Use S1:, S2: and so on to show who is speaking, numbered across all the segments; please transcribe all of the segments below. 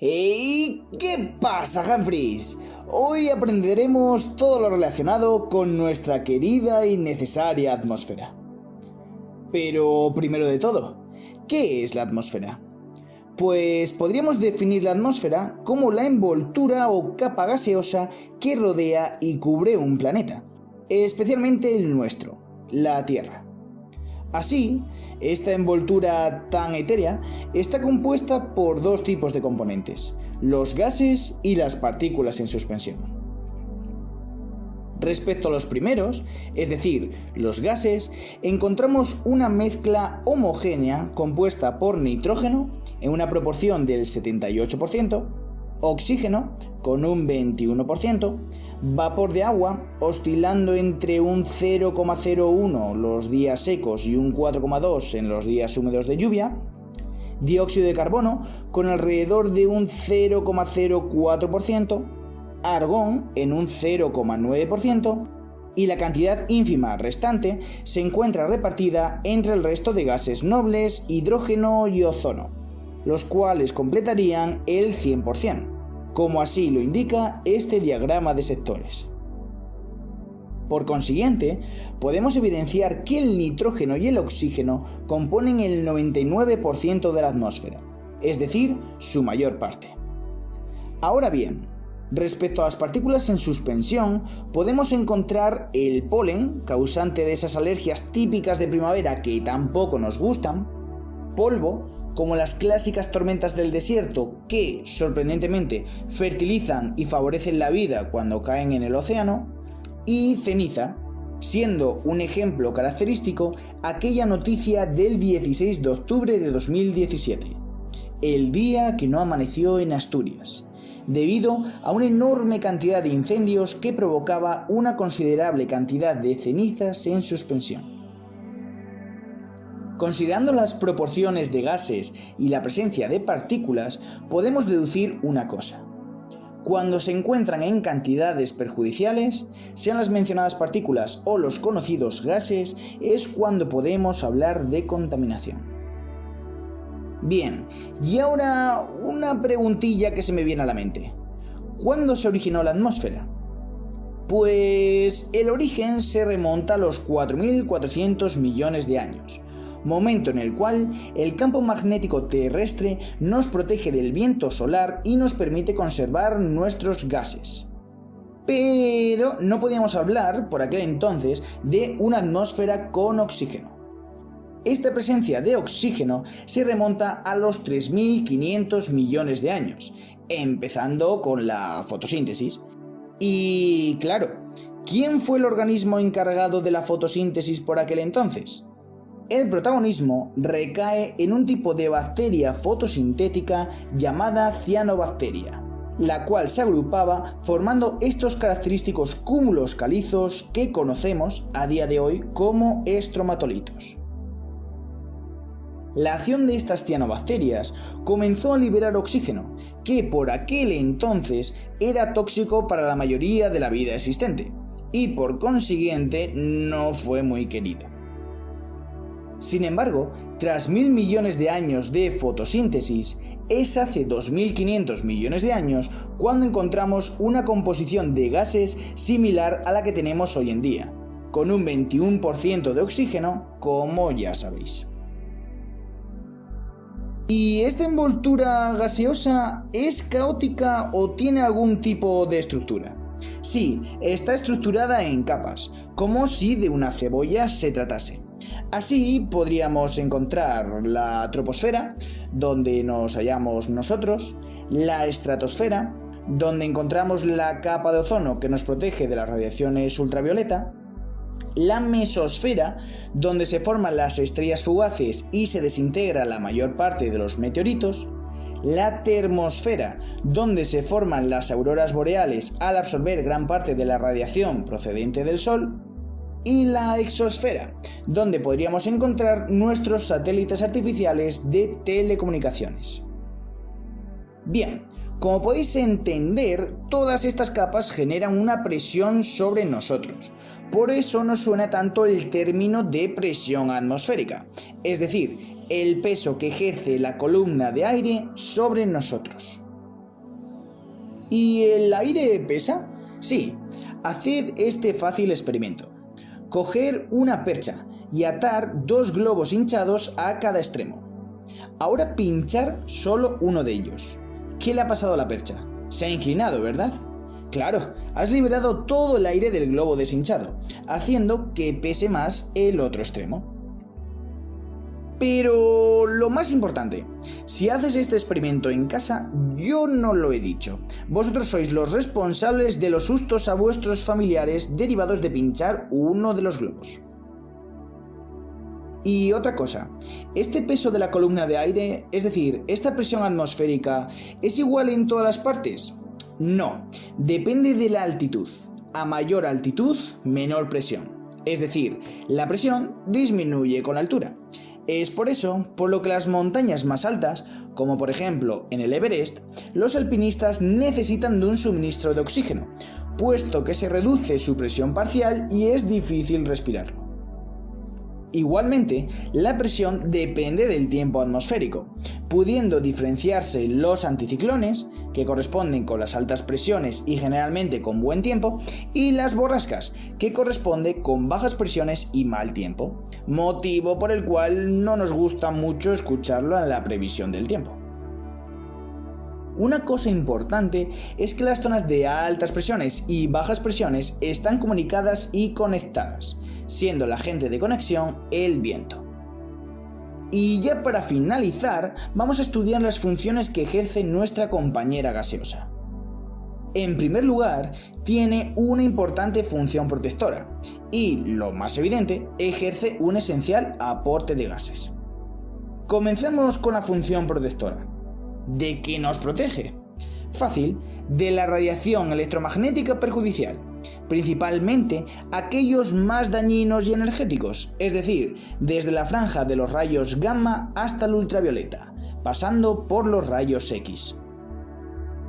S1: ¿Y qué pasa, Humphries? Hoy aprenderemos todo lo relacionado con nuestra querida y necesaria atmósfera. Pero primero de todo, ¿qué es la atmósfera? Pues podríamos definir la atmósfera como la envoltura o capa gaseosa que rodea y cubre un planeta, especialmente el nuestro, la Tierra. Así, esta envoltura tan etérea está compuesta por dos tipos de componentes, los gases y las partículas en suspensión. Respecto a los primeros, es decir, los gases, encontramos una mezcla homogénea compuesta por nitrógeno en una proporción del 78%, oxígeno con un 21%, vapor de agua oscilando entre un 0,01 los días secos y un 4,2 en los días húmedos de lluvia, dióxido de carbono con alrededor de un 0,04%, argón en un 0,9% y la cantidad ínfima restante se encuentra repartida entre el resto de gases nobles, hidrógeno y ozono, los cuales completarían el 100%. Como así lo indica este diagrama de sectores. Por consiguiente, podemos evidenciar que el nitrógeno y el oxígeno componen el 99% de la atmósfera, es decir, su mayor parte. Ahora bien, respecto a las partículas en suspensión, podemos encontrar el polen, causante de esas alergias típicas de primavera que tampoco nos gustan, polvo, como las clásicas tormentas del desierto que, sorprendentemente, fertilizan y favorecen la vida cuando caen en el océano, y ceniza, siendo un ejemplo característico aquella noticia del 16 de octubre de 2017, el día que no amaneció en Asturias, debido a una enorme cantidad de incendios que provocaba una considerable cantidad de cenizas en suspensión. Considerando las proporciones de gases y la presencia de partículas, podemos deducir una cosa. Cuando se encuentran en cantidades perjudiciales, sean las mencionadas partículas o los conocidos gases, es cuando podemos hablar de contaminación. Bien, y ahora una preguntilla que se me viene a la mente. ¿Cuándo se originó la atmósfera? Pues el origen se remonta a los 4.400 millones de años. Momento en el cual el campo magnético terrestre nos protege del viento solar y nos permite conservar nuestros gases. Pero no podíamos hablar, por aquel entonces, de una atmósfera con oxígeno. Esta presencia de oxígeno se remonta a los 3.500 millones de años, empezando con la fotosíntesis. Y claro, ¿quién fue el organismo encargado de la fotosíntesis por aquel entonces? El protagonismo recae en un tipo de bacteria fotosintética llamada cianobacteria, la cual se agrupaba formando estos característicos cúmulos calizos que conocemos a día de hoy como estromatolitos. La acción de estas cianobacterias comenzó a liberar oxígeno, que por aquel entonces era tóxico para la mayoría de la vida existente, y por consiguiente no fue muy querido. Sin embargo, tras 1.000 millones de años de fotosíntesis, es hace 2.500 millones de años cuando encontramos una composición de gases similar a la que tenemos hoy en día, con un 21% de oxígeno, como ya sabéis. ¿Y esta envoltura gaseosa es caótica o tiene algún tipo de estructura? Sí, está estructurada en capas, como si de una cebolla se tratase. Así podríamos encontrar la troposfera, donde nos hallamos nosotros, la estratosfera, donde encontramos la capa de ozono que nos protege de las radiaciones ultravioleta, la mesosfera, donde se forman las estrellas fugaces y se desintegra la mayor parte de los meteoritos, la termosfera, donde se forman las auroras boreales al absorber gran parte de la radiación procedente del Sol, y la exosfera, donde podríamos encontrar nuestros satélites artificiales de telecomunicaciones. Bien, como podéis entender, todas estas capas generan una presión sobre nosotros. Por eso nos suena tanto el término de presión atmosférica, es decir, el peso que ejerce la columna de aire sobre nosotros. ¿Y el aire pesa? Sí, haced este fácil experimento. Coger una percha y atar 2 globos hinchados a cada extremo. Ahora pinchar solo uno de ellos. ¿Qué le ha pasado a la percha? Se ha inclinado, ¿verdad? Claro, has liberado todo el aire del globo deshinchado, haciendo que pese más el otro extremo. Pero lo más importante, si haces este experimento en casa, yo no lo he dicho. Vosotros sois los responsables de los sustos a vuestros familiares derivados de pinchar uno de los globos. Y otra cosa, este peso de la columna de aire, es decir, esta presión atmosférica, ¿es igual en todas las partes? No, depende de la altitud. A mayor altitud, menor presión. Es decir, la presión disminuye con la altura. Es por eso por lo que las montañas más altas, como por ejemplo en el Everest, los alpinistas necesitan de un suministro de oxígeno, puesto que se reduce su presión parcial y es difícil respirarlo. Igualmente, la presión depende del tiempo atmosférico, pudiendo diferenciarse los anticiclones, que corresponden con las altas presiones y generalmente con buen tiempo, y las borrascas, que corresponde con bajas presiones y mal tiempo, motivo por el cual no nos gusta mucho escucharlo en la previsión del tiempo. Una cosa importante es que las zonas de altas presiones y bajas presiones están comunicadas y conectadas, siendo la agente de conexión el viento. Y ya para finalizar, vamos a estudiar las funciones que ejerce nuestra compañera gaseosa. En primer lugar, tiene una importante función protectora y, lo más evidente, ejerce un esencial aporte de gases. Comencemos con la función protectora. ¿De qué nos protege? Fácil, de la radiación electromagnética perjudicial, principalmente aquellos más dañinos y energéticos, es decir, desde la franja de los rayos gamma hasta el ultravioleta, pasando por los rayos X.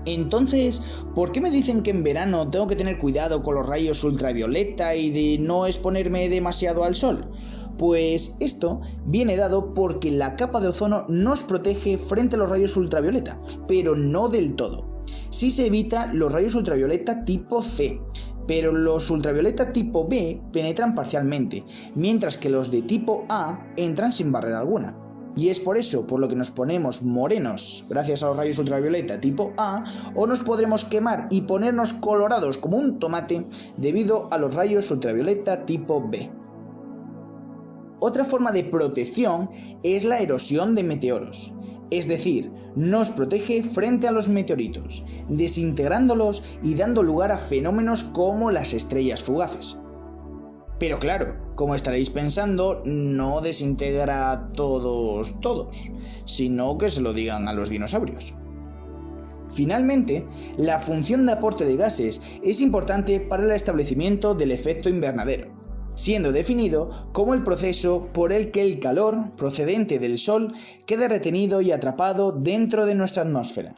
S1: Entonces, ¿por qué me dicen que en verano tengo que tener cuidado con los rayos ultravioleta y de no exponerme demasiado al sol? Pues esto viene dado porque la capa de ozono nos protege frente a los rayos ultravioleta, pero no del todo. Sí se evita los rayos ultravioleta tipo C, pero los ultravioleta tipo B penetran parcialmente, mientras que los de tipo A entran sin barrera alguna. Y es por eso por lo que nos ponemos morenos gracias a los rayos ultravioleta tipo A, o nos podremos quemar y ponernos colorados como un tomate debido a los rayos ultravioleta tipo B. Otra forma de protección es la erosión de meteoros, es decir, nos protege frente a los meteoritos, desintegrándolos y dando lugar a fenómenos como las estrellas fugaces. Pero claro, como estaréis pensando, no desintegra a todos, sino que se lo digan a los dinosaurios. Finalmente, la función de aporte de gases es importante para el establecimiento del efecto invernadero, siendo definido como el proceso por el que el calor procedente del Sol queda retenido y atrapado dentro de nuestra atmósfera,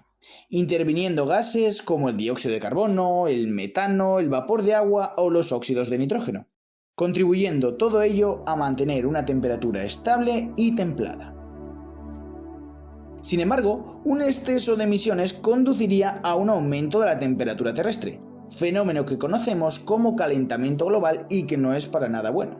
S1: interviniendo gases como el dióxido de carbono, el metano, el vapor de agua o los óxidos de nitrógeno, contribuyendo todo ello a mantener una temperatura estable y templada. Sin embargo, un exceso de emisiones conduciría a un aumento de la temperatura terrestre, fenómeno que conocemos como calentamiento global y que no es para nada bueno.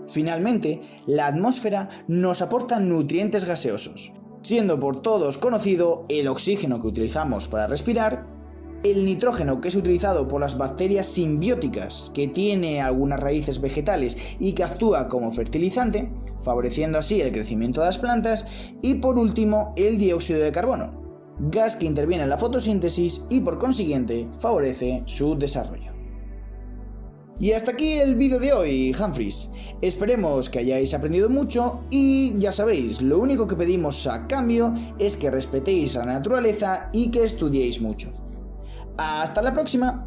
S1: Finalmente, la atmósfera nos aporta nutrientes gaseosos, siendo por todos conocido el oxígeno que utilizamos para respirar, el nitrógeno que es utilizado por las bacterias simbióticas que tiene algunas raíces vegetales y que actúa como fertilizante, favoreciendo así el crecimiento de las plantas, y por último el dióxido de carbono, gas que interviene en la fotosíntesis y por consiguiente favorece su desarrollo. Y hasta aquí el vídeo de hoy, Humphreys. Esperemos que hayáis aprendido mucho y ya sabéis, lo único que pedimos a cambio es que respetéis la naturaleza y que estudiéis mucho. ¡Hasta la próxima!